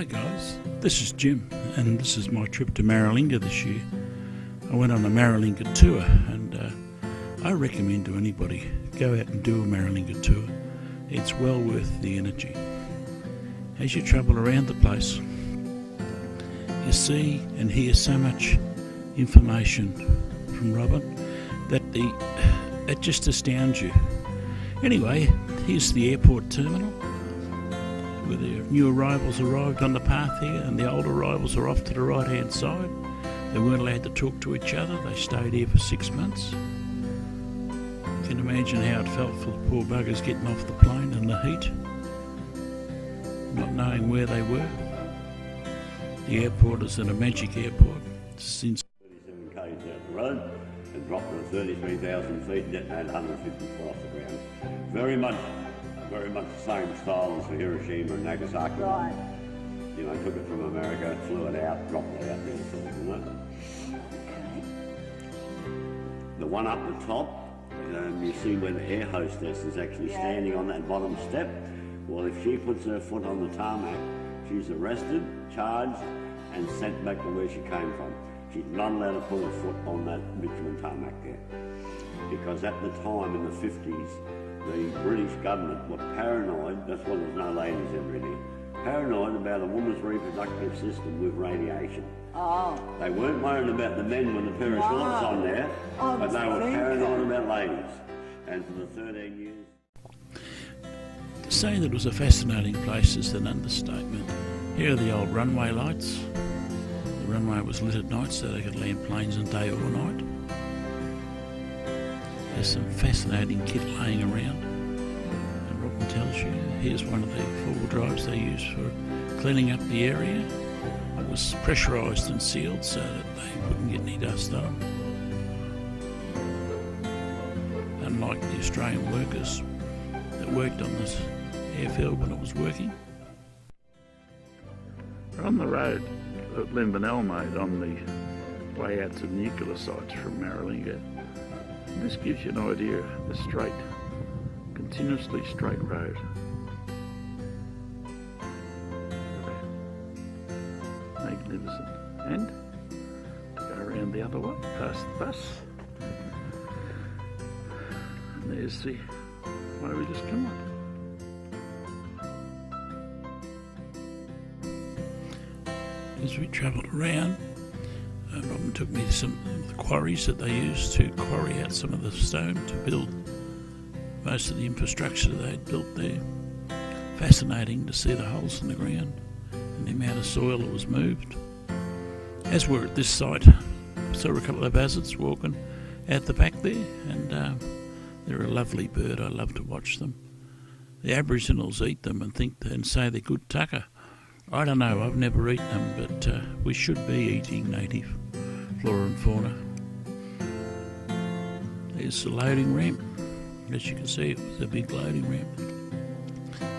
Hi guys, this is Jim and this is my trip to Maralinga this year. I went on a Maralinga tour and I recommend to anybody go out and do a Maralinga tour. It's well worth the energy. As you travel around the place, you see and hear so much information from Robin that it just astounds you. Anyway, here's the airport terminal where the new arrivals arrived on the path here and the old arrivals are off to the right hand side. They weren't allowed to talk to each other. They stayed here for 6 months. You can imagine how it felt for the poor buggers getting off the plane in the heat, not knowing where they were. The airport is a magic airport. Since 37 k's out the road and dropped to 33,000 feet and detonated 150 foot off the ground. Very much the same style as the Hiroshima and Nagasaki. Right. You know, took it from America, flew it out, dropped it out there, sort of, you know. Okay. The one up the top, you see where the air hostess is actually standing on that bottom step. Well, if she puts her foot on the tarmac, she's arrested, charged, and sent back to where she came from. She's not allowed to put her foot on that bitumen tarmac there. Because at the time, in the 50s, the British government were paranoid, that's why there's no ladies ever in here, paranoid about a woman's reproductive system with radiation. Oh. They weren't worried about the men with a pair of shorts on there, but they were paranoid about ladies. And for the 13 years... To say that it was a fascinating place is an understatement. Here are the old runway lights. The runway was lit at night so they could land planes in day or night. There's some fascinating kit laying around. And Robin tells you, here's one of the four-wheel drives they use for cleaning up the area. It was pressurised and sealed so that they wouldn't get any dust on them. Unlike the Australian workers that worked on this airfield when it was working. We're on the road that Limbanel made on the way out to nuclear sites from Maralinga. And this gives you an idea of the straight, continuously straight road. Magnificent. And to go around the other way, past the bus. And there's the way we just come up. As we travelled around, Robin took me to some of the quarries that they used to quarry out some of the stone to build most of the infrastructure they'd built there. Fascinating to see the holes in the ground and the amount of soil that was moved. As we're at this site, I saw a couple of buzzards walking out the back there, and they're a lovely bird. I love to watch them. The Aboriginals eat them and say they're good tucker. I don't know, I've never eaten them, but we should be eating native flora and fauna. There's the loading ramp. As you can see, it was a big loading ramp.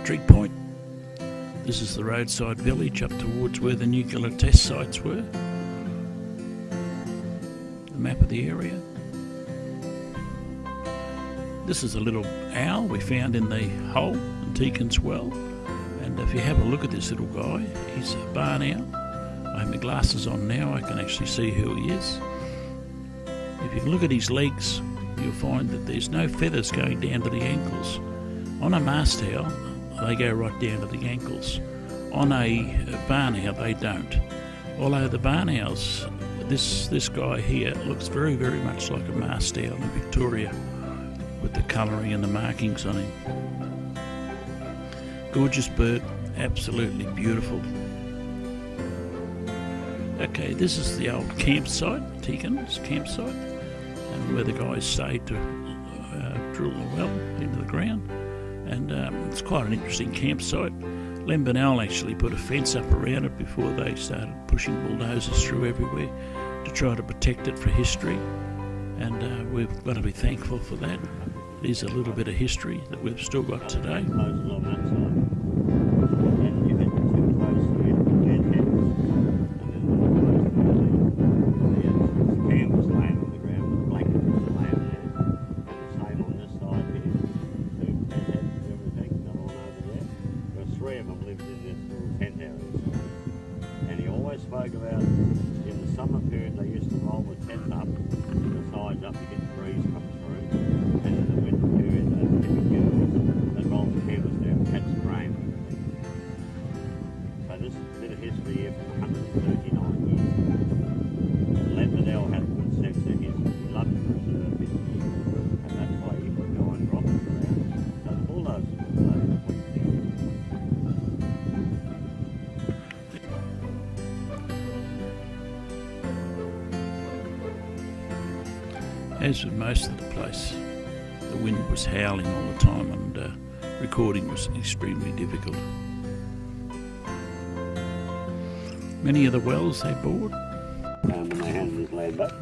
Trig Point. This is the roadside village up towards where the nuclear test sites were. The map of the area. This is a little owl we found in the hole in Teakin's Well. And if you have a look at this little guy, he's a barn owl. I have my glasses on now, I can actually see who he is. If you look at his legs, you'll find that there's no feathers going down to the ankles. On a mast owl, they go right down to the ankles. On a barn owl, they don't. Although the barn owls, this guy here looks very, very much like a mast owl in Victoria with the colouring and the markings on him. Gorgeous bird, absolutely beautiful. Okay, this is the old campsite, Teakin's campsite, and where the guys stayed to drill a well into the ground. And it's quite an interesting campsite. Limbanel actually put a fence up around it before they started pushing bulldozers through everywhere to try to protect it for history. And we've got to be thankful for that. There's a little bit of history that we've still got today. Three of them lived in this little tent area. spoke about, in the summer period they used to roll the tent up, the sides up to get the breeze come through, and in the winter period they'd roll the canvas down and catch the rain. So this is a bit of history here from 139 years ago. Lenderdale had good sense of history. He loved to preserve history, and that's why he put 9 drops around. So the bulldogs put things. As with most of the place, the wind was howling all the time and recording was extremely difficult. Many of the wells they bored. When they handed this land back,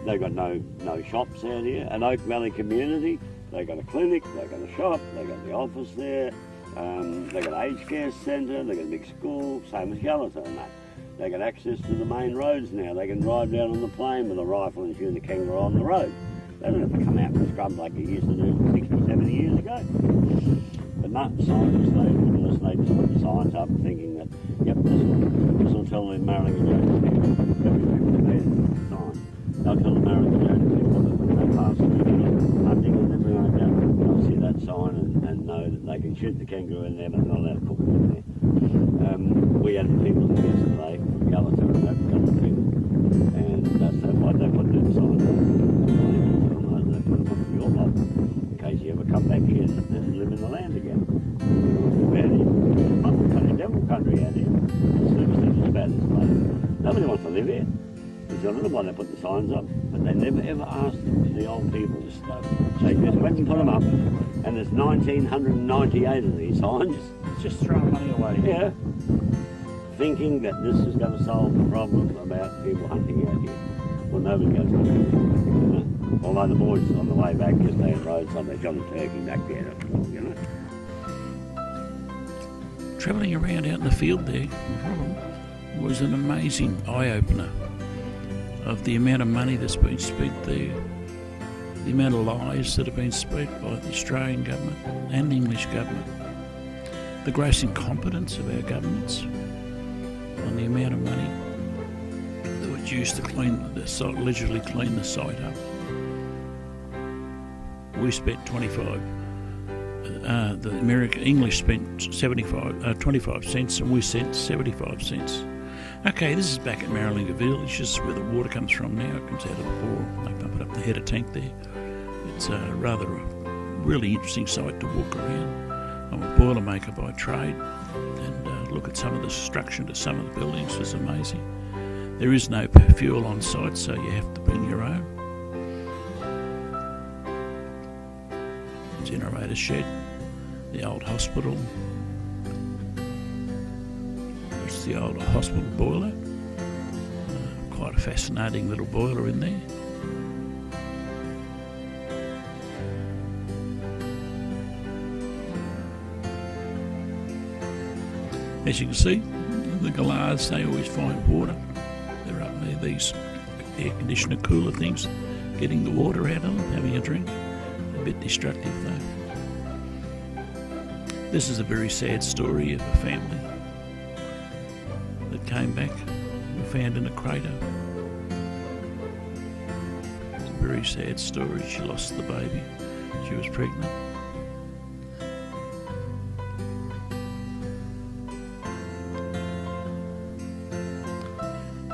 they've got no shops out here. An Oak Valley community, they've got a clinic, they've got a shop, they've got the office there, they've got an aged care centre, they've got a big school, same as Gallatin and that. They got access to the main roads now. They can drive down on the plain with a rifle and shoot a kangaroo on the road. They don't have to come out and scrub like they used to do 60, 70 years ago. But no, scientists, they just put the signs up thinking that, yep, this will tell the Maralinga Tours people sign. They'll tell the Maralinga Tours people that when they pass hunting and everything like that, they'll see that sign and know that they can shoot the kangaroo in there, but they're not allowed to cook it in there. We had people yesterday from Gallatin and that other people, and that's why they put them signs up. They put them up for your lot, in case you ever come back here and live in the land again. We're devil country out here. It's just about this place. Nobody wants to live here. It's the little one that put the signs up, but they never ever asked the old people to stop. They just went and put them up, and there's 1,998 of these signs. It's just throwing money away. Yeah. Thinking that this is going to solve the problem about people hunting out here. Well, nobody goes hunting. Although the boys on the way back yesterday on roadside, they shot a turkey back there, you know. Travelling around out in the field there was an amazing eye-opener of the amount of money that's been spent there, the amount of lies that have been spent by the Australian government and the English government, the gross incompetence of our governments on the amount of money that was used to clean the site, allegedly clean the site up. We spent 25. The English spent 25 cents, and we sent 75 cents. Okay, this is back at Maralinga Village. This is where the water comes from now. It comes out of the bore. They pump it up the header tank there. It's a really interesting site to walk around. I'm a boilermaker by trade, and look at some of the destruction to some of the buildings. It's amazing. There is no fuel on site, so you have to bring your own. Generator shed, the old hospital. It's the old hospital boiler. Quite a fascinating little boiler in there. As you can see, the galahs, they always find water. They're up there, these air conditioner cooler things, getting the water out of them, having a drink. A bit destructive though. This is a very sad story of a family that came back and were found in a crater. It's a very sad story. She lost the baby. She was pregnant.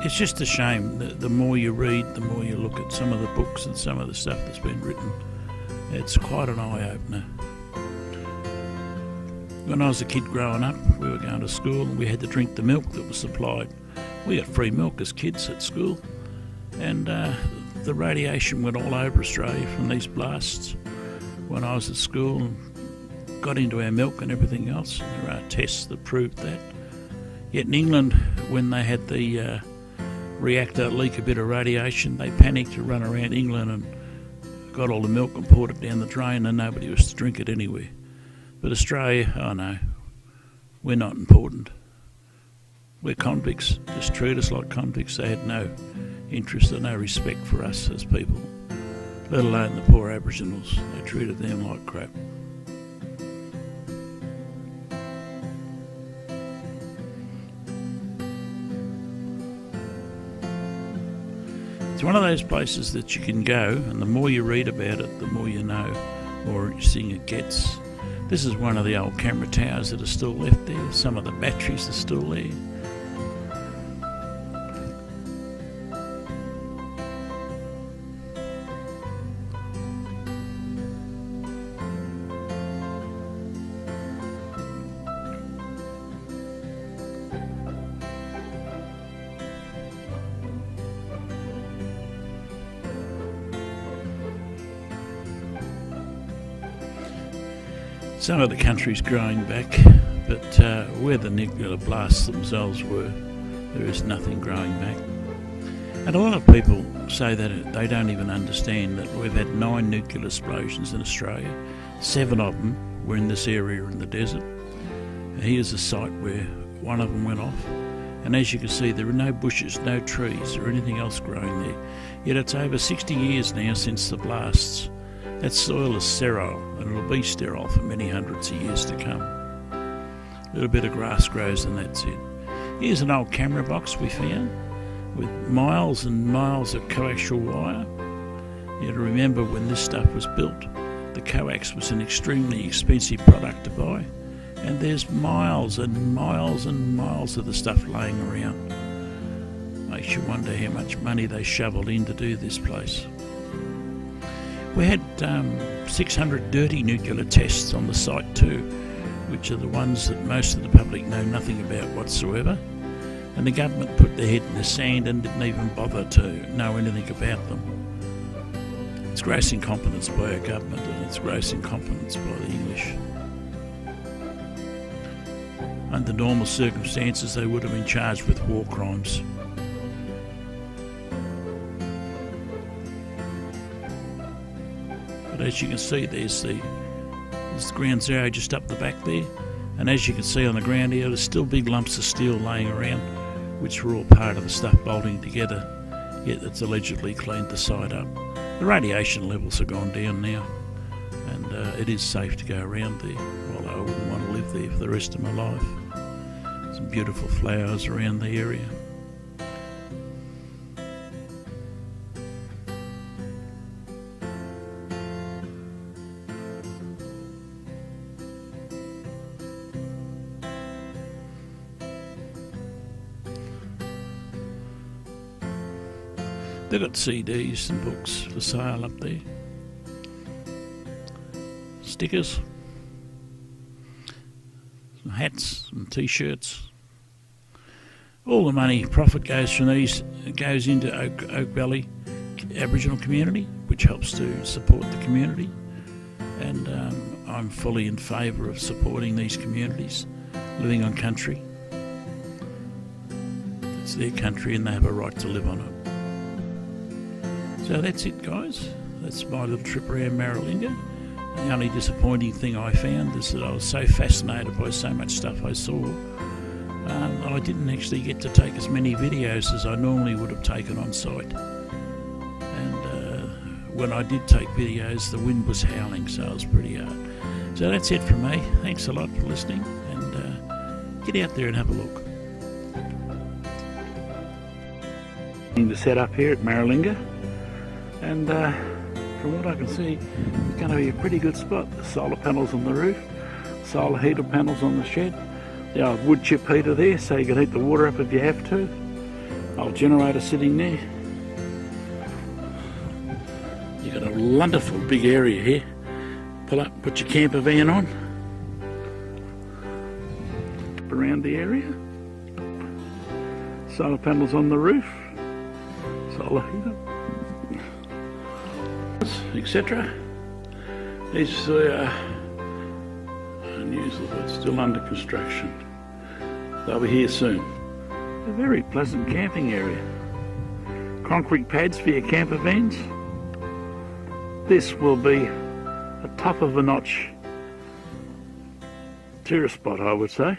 It's just a shame that the more you read, the more you look at some of the books and some of the stuff that's been written. It's quite an eye-opener. When I was a kid growing up, we were going to school and we had to drink the milk that was supplied. We got free milk as kids at school, and the radiation went all over Australia from these blasts when I was at school and got into our milk and everything else. There are tests that proved that. Yet in England, when they had the reactor leak a bit of radiation, they panicked to run around England and got all the milk and poured it down the drain, and nobody was to drink it anywhere. But Australia, oh no, we're not important. We're convicts. Just treat us like convicts. They had no interest or no respect for us as people, let alone the poor Aboriginals. They treated them like crap. It's one of those places that you can go, and the more you read about it, the more you know, the more interesting it gets. This is one of the old camera towers that are still left there. Some of the batteries are still there. Some of the country's growing back, but where the nuclear blasts themselves were, there is nothing growing back. And a lot of people say that they don't even understand that we've had 9 nuclear explosions in Australia. 7 of them were in this area in the desert. And here's a site where one of them went off. And as you can see, there are no bushes, no trees or anything else growing there. Yet it's over 60 years now since the blasts. That soil is sterile, and it'll be sterile for many hundreds of years to come. A little bit of grass grows and that's it. Here's an old camera box we found with miles and miles of coaxial wire. You have to remember when this stuff was built, the coax was an extremely expensive product to buy, and there's miles and miles and miles of the stuff laying around. Makes you wonder how much money they shoveled in to do this place. We had 600 dirty nuclear tests on the site too, which are the ones that most of the public know nothing about whatsoever. And the government put their head in the sand and didn't even bother to know anything about them. It's gross incompetence by our government, and it's gross incompetence by the English. Under normal circumstances, they would have been charged with war crimes. But as you can see, there's the ground zero just up the back there, and as you can see on the ground here, there's still big lumps of steel laying around, which were all part of the stuff bolting together, yet it's allegedly cleaned the site up. The radiation levels have gone down now, and it is safe to go around there, although I wouldn't want to live there for the rest of my life. Some beautiful flowers around the area. They've got CDs and books for sale up there. Stickers, some hats and t-shirts. All the money, profit goes from these, goes into Oak Valley Aboriginal community, which helps to support the community. And I'm fully in favour of supporting these communities living on country. It's their country and they have a right to live on it. So that's it, guys. That's my little trip around Maralinga. The only disappointing thing I found is that I was so fascinated by so much stuff I saw. I didn't actually get to take as many videos as I normally would have taken on site. And when I did take videos, the wind was howling, so it was pretty hard. So that's it from me. Thanks a lot for listening, and get out there and have a look. The setup here at Maralinga. And from what I can see, it's going to be a pretty good spot. The solar panels on the roof, solar heater panels on the shed, the old wood chip heater there, so you can heat the water up if you have to. Old generator sitting there. You've got a wonderful big area here. Pull up, put your camper van on. Around the area. Solar panels on the roof, solar heater, etc. These are unusual, but still under construction. They'll be here soon. A very pleasant camping area. Concrete pads for your camper vans. This will be a top of a notch tourist spot, I would say.